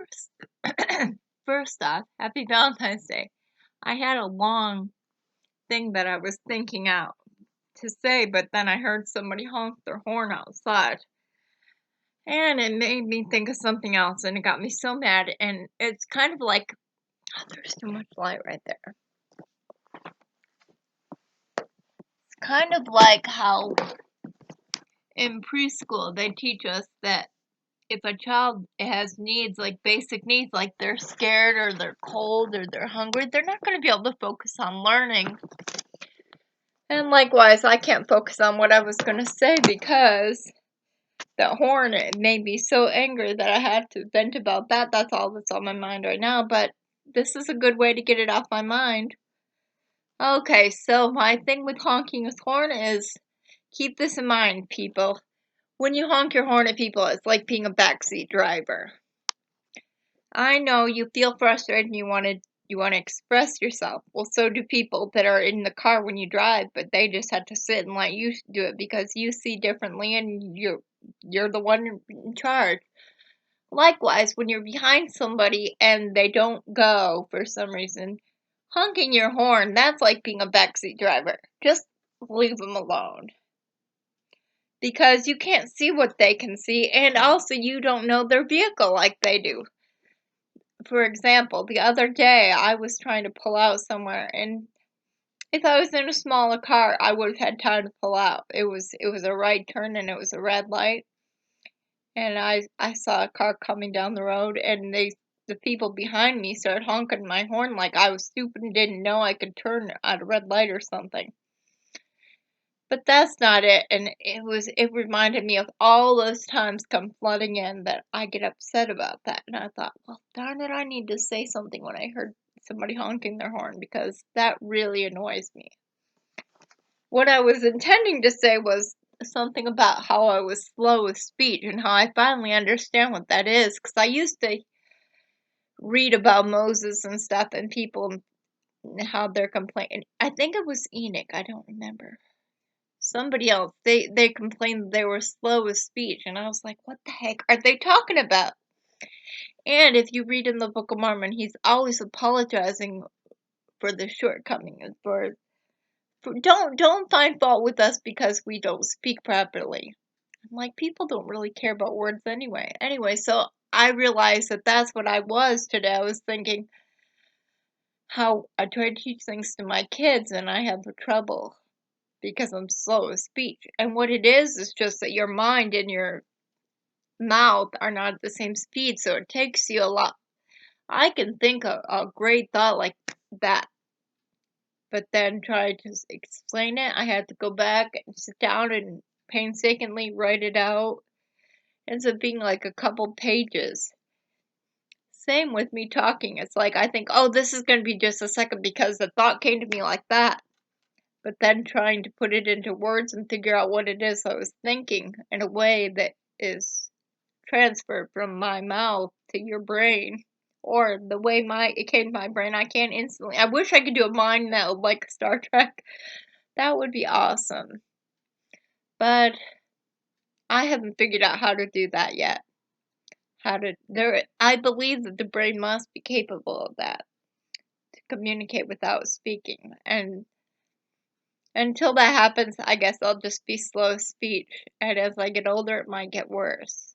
First, first off, happy Valentine's Day. I had a long thing that I was thinking out to say, but then I heard somebody honk their horn outside. And it made me think of something else, and it got me so mad. And it's kind of like, oh, there's too much light right there. It's kind of like how in preschool they teach us that if a child has needs, like basic needs, like they're scared or they're cold or they're hungry, they're not going to be able to focus on learning. And likewise, I can't focus on what I was going to say because the horn made me so angry that I had to vent about that. That's all that's on my mind right now, but this is a good way to get it off my mind. Okay, so my thing with honking his horn is, keep this in mind, people. When you honk your horn at people, it's like being a backseat driver. I know you feel frustrated and you want to express yourself. Well, so do people that are in the car when you drive, but they just have to sit and let you do it because you see differently and you're the one in charge. Likewise, when you're behind somebody and they don't go for some reason, honking your horn, that's like being a backseat driver. Just leave them alone. Because you can't see what they can see, and also you don't know their vehicle like they do. For example, the other day I was trying to pull out somewhere, and if I was in a smaller car, I would have had time to pull out. It was a right turn and it was a red light, and I saw a car coming down the road, and the people behind me started honking my horn like I was stupid and didn't know I could turn at a red light or something. But that's not it, and it reminded me of all those times come flooding in that I get upset about that. And I thought, well, darn it, I need to say something when I heard somebody honking their horn because that really annoys me. What I was intending to say was something about how I was slow with speech and how I finally understand what that is, because I used to read about Moses and stuff and people and how they're complaining. I think it was Enoch, I don't remember. Somebody else, they complained they were slow with speech, and I was like, what the heck are they talking about? And if you read in the Book of Mormon, he's always apologizing for the shortcomings, for don't find fault with us because we don't speak properly. I'm like, people don't really care about words anyway. So I realized that that's what I was today. I was thinking how I try to teach things to my kids and I have trouble because I'm slow of speech. And what it is just that your mind and your mouth are not at the same speed, so it takes you a lot. I can think a great thought like that, but then try to explain it, I had to go back and sit down and painstakingly write it out. It ends up being like a couple pages. Same with me talking. It's like I think, oh, this is going to be just a second because the thought came to me like that. But then trying to put it into words and figure out what it is I was thinking in a way that is transferred from my mouth to your brain, or the way it came to my brain, I can't instantly. I wish I could do a mind meld like Star Trek. That would be awesome. But I haven't figured out how to do that yet. I believe that the brain must be capable of that, to communicate without speaking. And until that happens, I guess I'll just be slow of speech. And as I get older, it might get worse.